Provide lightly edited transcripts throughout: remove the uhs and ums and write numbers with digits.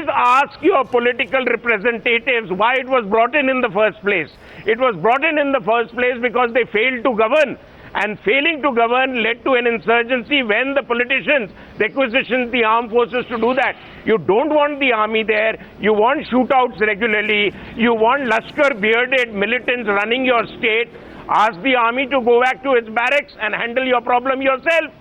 ask your political representatives why it was brought in the first place. It was brought in the first place because they failed to govern. And failing to govern led to an insurgency when the politicians requisitioned the armed forces to do that. You don't want the army there. You want shootouts regularly. You want Lashkar bearded militants running your state. Ask the army to go back to its barracks and handle your problem yourself.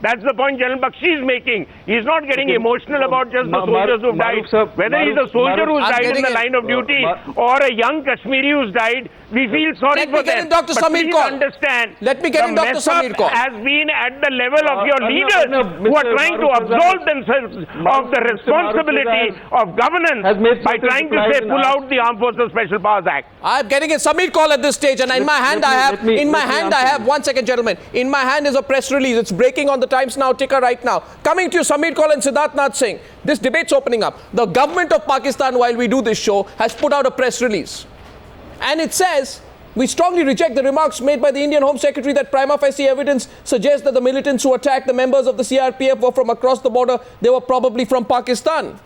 That's the point General Bakshi is making. He's not getting emotional about just the soldiers who've died. Whether he's a soldier who's died in the line of duty or a young Kashmiri who's died, we feel sorry for them. Dr. Samir Kaul. Understand, Let me get in Dr. Samir Kaul. Has been at the level of your leaders who are trying to absolve themselves of the responsibility of governance by trying to say pull out the Armed Forces Special Powers Act. I'm getting a Samir Kaul at this stage, and in my hand I have, one second, gentlemen. In my hand is a press release. It's breaking on the Times Now ticker right now. Coming to you, Samir Kaul and Siddharth Nath Singh. This debate's opening up. The government of Pakistan, while we do this show, has put out a press release. And it says, we strongly reject the remarks made by the Indian Home Secretary that prima facie evidence suggests that the militants who attacked the members of the CRPF were from across the border. They were probably from Pakistan.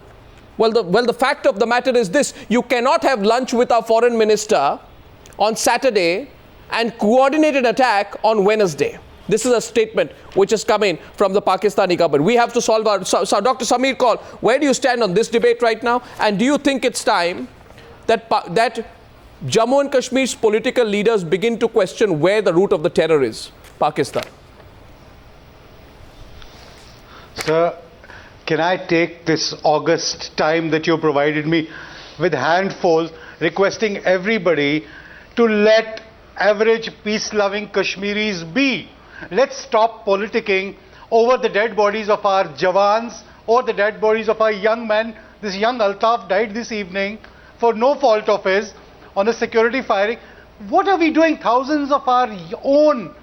Well, the fact of the matter is this. You cannot have lunch with our foreign minister on Saturday and coordinate an attack on Wednesday. This is a statement which has come in from the Pakistani government. We have to solve our... So Dr. Samir Kaul, where do you stand on this debate right now? And do you think it's time that Jammu and Kashmir's political leaders begin to question where the root of the terror is? Pakistan. Sir, can I take this August time that you provided me with handfuls, requesting everybody to let average peace-loving Kashmiris be? Let's stop politicking over the dead bodies of our Jawans or the dead bodies of our young men. This young Altaf died this evening for no fault of his on a security firing. What are we doing? Thousands of our own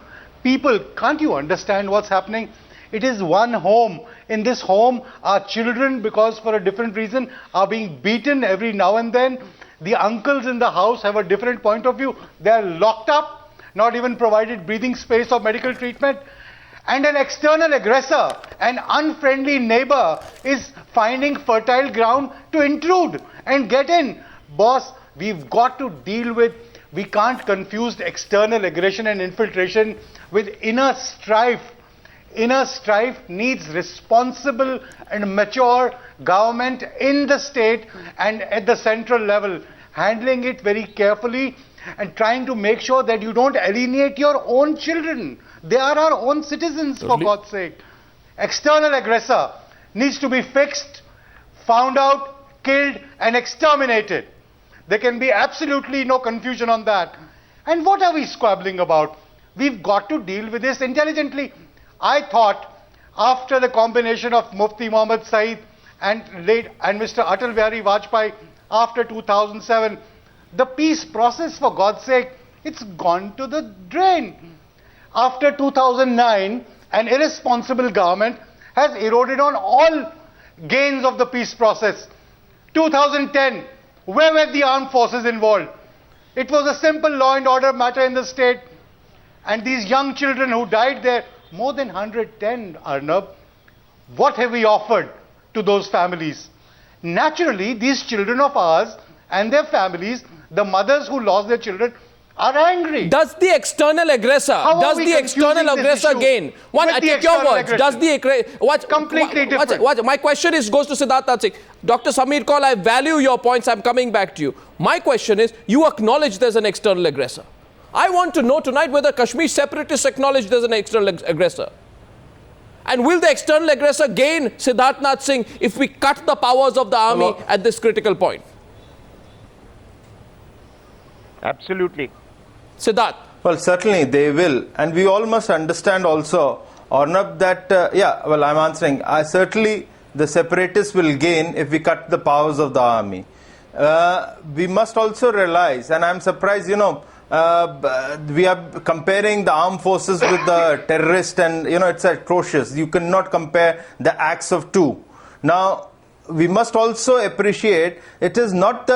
people. Can't you understand what's happening? It is one home. In this home, our children, because for a different reason, are being beaten every now and then. The uncles in the house have a different point of view. They are locked up, not even provided breathing space or medical treatment. And an external aggressor, an unfriendly neighbor, is finding fertile ground to intrude and get in. Boss, we've got to deal with, we can't confuse external aggression and infiltration with inner strife. Inner strife needs responsible and mature government in the state and at the central level, handling it very carefully and trying to make sure that you don't alienate your own children. They are our own citizens, for God's sake. External aggressor needs to be fixed, found out, killed and exterminated. There can be absolutely no confusion on that. And what are we squabbling about? We've got to deal with this intelligently. I thought after the combination of Mufti Muhammad Saeed and Mr. Atal Bihari Vajpayee after 2007, the peace process, for God's sake, it's gone to the drain. After 2009, an irresponsible government has eroded on all gains of the peace process. 2010, where were the armed forces involved? It was a simple law and order matter in the state. And these young children who died there, more than 110, Arnab, what have we offered to those families? Naturally, these children of ours and their families, the mothers who lost their children, are angry. Does the external aggressor, gain? One, I take your words. Does the completely different. My question goes to Siddharth Nath Singh. Dr. Samir Kaul, I value your points. I'm coming back to you. My question is, you acknowledge there's an external aggressor. I want to know tonight whether Kashmir separatists acknowledge there's an external aggressor. And will the external aggressor gain, Siddharth Nath Singh, if we cut the powers of the army at this critical point? Absolutely. Siddharth. Well, certainly they will. And we all must understand also, Arnab, that, I'm answering. Certainly the separatists will gain if we cut the powers of the army. We must also realize, and I'm surprised, we are comparing the armed forces with the terrorists and, it's atrocious. You cannot compare the acts of two. Now, we must also appreciate it is not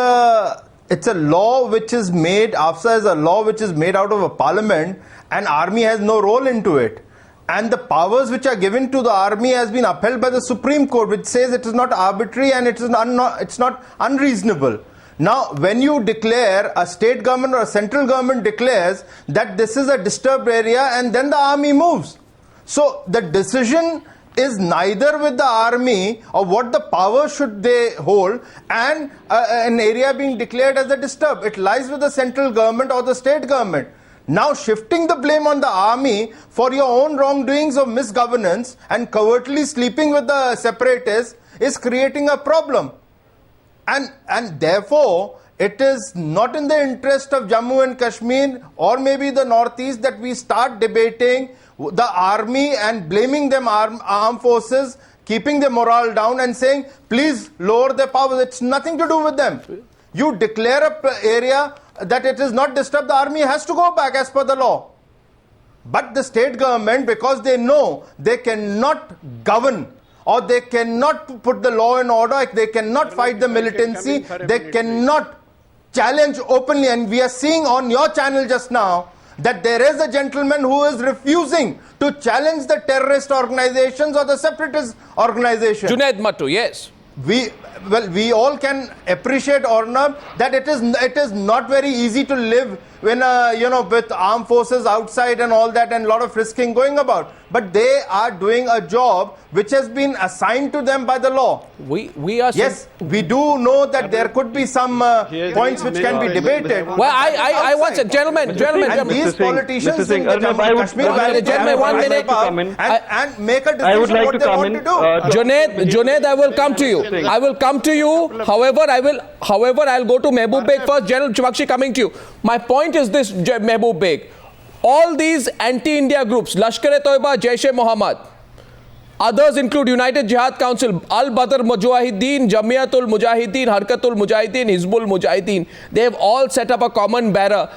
it's a law which is made, AFSPA is a law which is made out of a parliament and army has no role into it. and the powers which are given to the army has been upheld by the Supreme Court, which says it is not arbitrary and it's not unreasonable. Now, when you declare, a state government or a central government declares that this is a disturbed area, and then the army moves. So the decision is neither with the army or what the power should they hold and an area being declared as a disturbed. It lies with the central government or the state government. Now shifting the blame on the army for your own wrongdoings of misgovernance and covertly sleeping with the separatists is creating a problem. And therefore, it is not in the interest of Jammu and Kashmir or maybe the Northeast that we start debating the army and blaming them armed forces, keeping their morale down and saying, please lower their powers. It's nothing to do with them. You declare an area that it is not disturbed, the army has to go back as per the law. But the state government, because they know they cannot govern or they cannot put the law and order, they cannot fight the militancy, they cannot challenge openly. And we are seeing on your channel just now that there is a gentleman who is refusing to challenge the terrorist organizations or the separatist organizations. Junaid Mattu, yes. We all can appreciate, Arnab, that it is not very easy to live when with armed forces outside and all that and a lot of risking going about. But they are doing a job which has been assigned to them by the law. We are yes, we do know that there could be some points which can be debated. Well, I want to, gentlemen. And these politicians in the Jammu and Kashmir Valley, gentlemen, 1 minute and make a decision what they want to do. Junaid, I will come to you. I will come to you. However, I'll go to Mehboob Beg first. General Chubakshi, coming to you. My point is this, Mehboob Beg. All these anti-India groups, Lashkar-e-Toiba, Jaish-e-Mohammed, others include United Jihad Council, Al-Badr Mujahideen, Jamiatul Mujahideen, Harkatul Mujahideen, Hizbul Mujahideen. They have all set up a common banner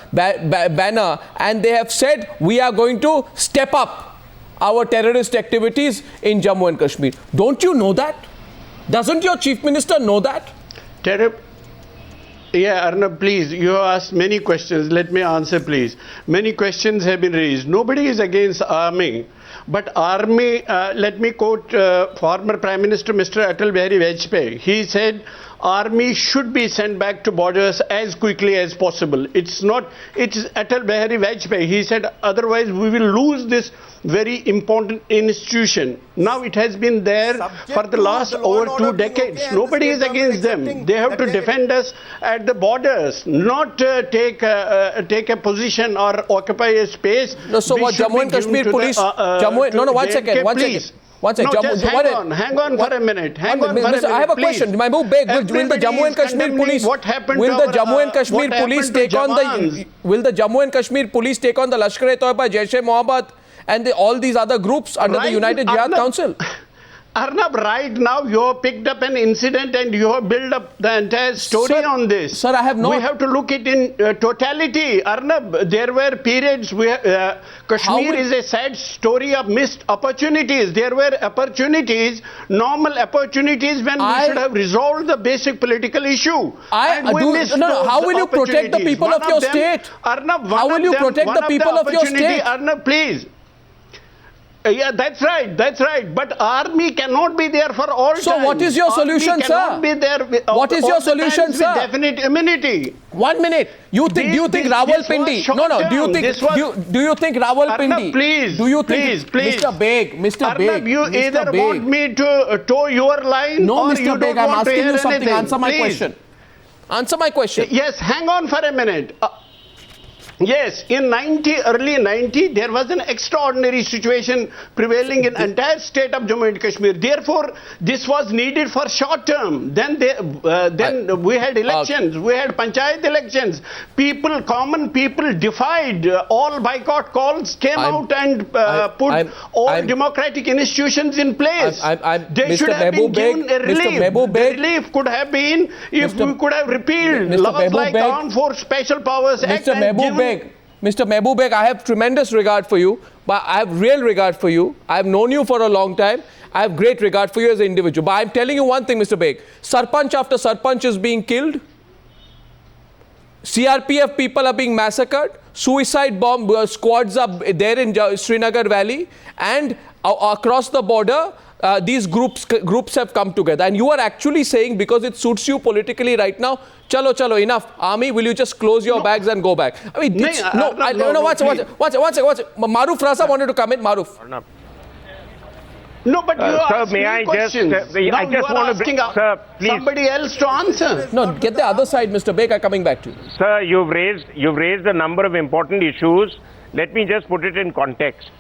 and they have said we are going to step up our terrorist activities in Jammu and Kashmir. Don't you know that? Doesn't your Chief Minister know that? Yeah, Arnab, please, you have asked many questions. Let me answer, please. Many questions have been raised. Nobody is against arming. But army, let me quote former Prime Minister Mr. Atal Bihari Vajpayee. He said, army should be sent back to borders as quickly as possible. It's Atal Bihari Vajpayee. He said, otherwise we will lose this very important institution. Now it has been there for the last over 2 decades. Nobody is against them. They have to defend us at the borders, not take a position or occupy a space. No, so what Jammu and Kashmir police... one second. One second. No, hang on for a minute. I have a question. Mehboob Beg, will the Jammu and Kashmir police... Will the Jammu and Kashmir police take on the... Will the Jammu and Kashmir police take on the Lashkar-e-Toiba, Jaish-e-Mohammed and all these other groups under the United Jihad Council? Arnab, right now you have picked up an incident and you have built up the entire story on this. Sir, I have not... We have to look it in totality. Arnab, there were periods where Kashmir is a sad story of missed opportunities. There were opportunities, normal opportunities when we should have resolved the basic political issue. How will you protect the people of your state? Arnab, how will you protect the people of your state? Arnab, please. Yeah, that's right. But army cannot be there for all time. So what is your solution, sir? Cannot be there what is your solution, sir? With definite immunity. 1 minute. Do you think Rawalpindi? Do you think Rawalpindi? Please. Do you think, please. Mr. Beg, you either want me to toe your line or Mr. you Beg, don't want to hear anything. I'm asking you something. Answer my question. Answer my question. Yes, hang on for a minute. Yes, in early 90, there was an extraordinary situation prevailing in entire state of Jammu and Kashmir. Therefore, this was needed for short term. Then we had elections, we had panchayat elections. Common people defied all boycott calls, came out and put all democratic institutions in place. They should have been given a relief. The relief could have been if we could have repealed laws like the Armed Force Special Powers Act. Mr. Mehboob Beg, I have tremendous regard for you, but I have real regard for you. I have known you for a long time. I have great regard for you as an individual. But I am telling you one thing, Mr. Beg. Sarpanch after Sarpanch is being killed. CRPF people are being massacred, suicide bomb squads are there in Srinagar Valley, and across the border, these groups have come together. And you are actually saying, because it suits you politically right now, chalo, enough. Army, will you just close your bags and go back? I mean, watch it. Maruf Raza wanted to come in. Maruf. No, but you sir, may I questions. just, now I just want to bring, sir, please. Somebody else to answer. No, get the other side, Mr. Baker, coming back to you. Sir, you've raised a number of important issues. Let me just put it in context.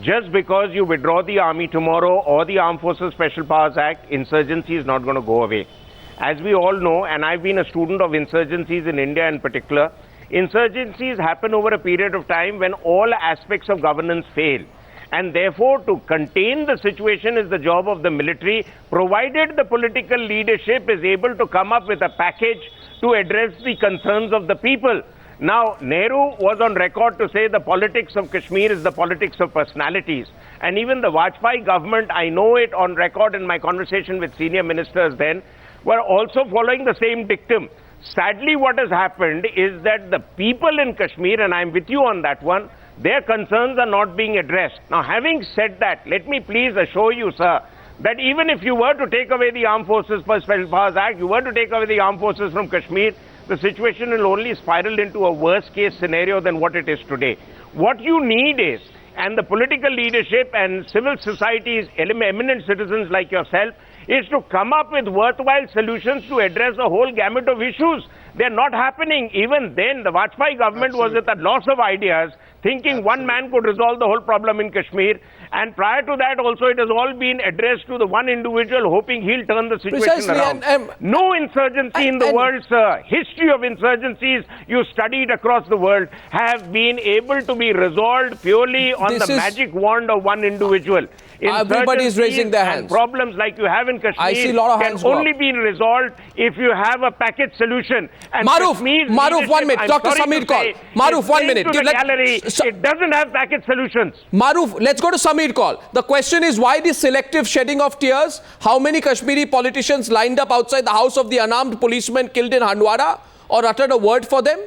Just because you withdraw the army tomorrow or the Armed Forces Special Powers Act, insurgency is not going to go away. As we all know, and I've been a student of insurgencies in India in particular, insurgencies happen over a period of time when all aspects of governance fail. And therefore, to contain the situation is the job of the military, provided the political leadership is able to come up with a package to address the concerns of the people. Now, Nehru was on record to say the politics of Kashmir is the politics of personalities. And even the Vajpayee government, I know it on record in my conversation with senior ministers then, were also following the same dictum. Sadly, what has happened is that the people in Kashmir, and I'm with you on that one, their concerns are not being addressed. Now, having said that, let me please assure you, sir, that even if you were to take away the Armed Forces Special Powers Act, you were to take away the armed forces from Kashmir, the situation will only spiral into a worse case scenario than what it is today. What you need is, and the political leadership and civil society's eminent citizens like yourself, is to come up with worthwhile solutions to address the whole gamut of issues. They're not happening. Even then, the Vajpayee government was at a loss of ideas, thinking one man could resolve the whole problem in Kashmir. And prior to that also, it has all been addressed to the one individual, hoping he'll turn the situation around. No insurgency in the world, sir. History of insurgencies you studied across the world have been able to be resolved purely on the magic wand of one individual. Everybody is raising their hands. Problems like you have in Kashmir I see a lot of can only be resolved if you have a package solution. And Maruf, 1 minute. Dr. Samir Kaul. Maruf, 1 minute. It doesn't have package solutions. Maruf, let's go to Samir Kaul. The question is, why this selective shedding of tears? How many Kashmiri politicians lined up outside the house of the unarmed policemen killed in Handwara or uttered a word for them?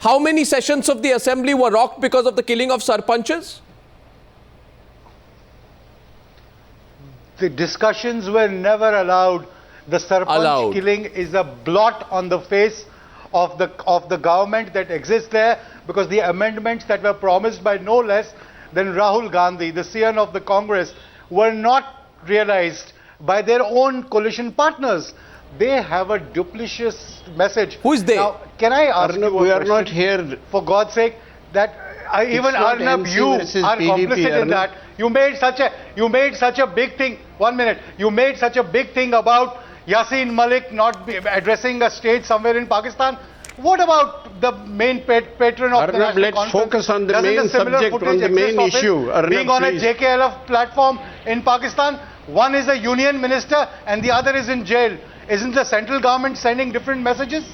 How many sessions of the assembly were rocked because of the killing of sarpanches? The discussions were never allowed. The sarpanch killing is a blot on the face of the government that exists there, because the amendments that were promised by no less than Rahul Gandhi, the scion of the Congress, were not realized by their own coalition partners. They have a duplicitous message. Who is they? Now, can I ask you a question? We are not here. For God's sake, that even Arnab, you are complicit in that. You made such a big thing. 1 minute. You made such a big thing about Yasin Malik not addressing a stage somewhere in Pakistan. What about the main patron of the National let's Conference? Focus on the main subject, on the main issue. Being on a JKLF platform in Pakistan, one is a union minister and the other is in jail. Isn't the central government sending different messages?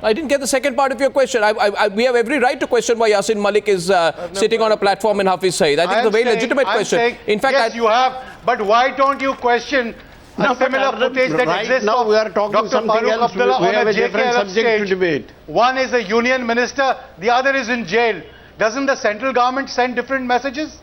I didn't get the second part of your question. We have every right to question why Yasin Malik is sitting on a platform in Hafiz Saeed. I think it's a very legitimate question. In fact, yes, you have. But why don't you question similar footage that exists now? We are talking Dr. something Farooq else. Abdullah We have on a different subject to debate. One is a union minister, the other is in jail. Doesn't the central government send different messages?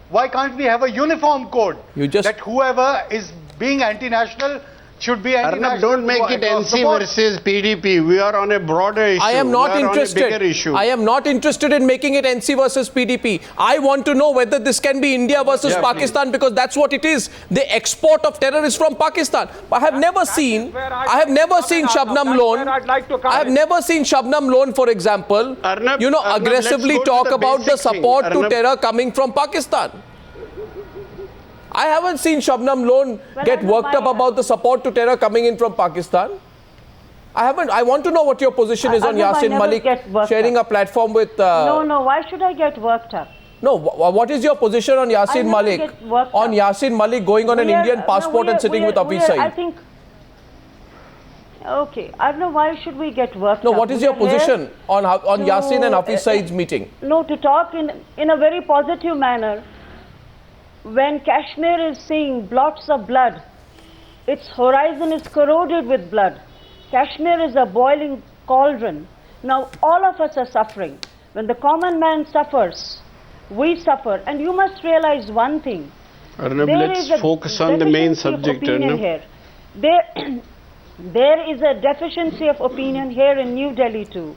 Why can't we have a uniform code that whoever is being anti-national should be anti-national? Arnab, don't make it NC versus PDP. We are on a broader issue. I am not interested. On a bigger issue. I am not interested in making it NC versus PDP. I want to know whether this can be India versus Pakistan, because that's what it is. The export of terrorists from Pakistan. I have never seen Shabnam Lone. I have never seen Shabnam Lone, for example, Arnab, aggressively talk about the support to terror coming from Pakistan. I haven't seen Shabnam Lone get worked up about the support to terror coming in from Pakistan. I haven't. I want to know what your position is on Yasin Malik sharing a platform with... No, why should I get worked up? No, what is your position on Yasin Malik? On Yasin Malik going on an Indian passport and sitting with Hafiz Saeed? I think... Okay, I don't know, why should we get worked up? No, what is your position on Yasin and Hafiz Saeed's meeting? No, to talk in a very positive manner. When Kashmir is seeing blots of blood, its horizon is corroded with blood. Kashmir is a boiling cauldron. Now all of us are suffering. When the common man suffers, we suffer. And you must realize one thing. Arnab, There let's is a focus on the main deficiency of subject, opinion Arnab. here. There is a deficiency of opinion here in New Delhi too.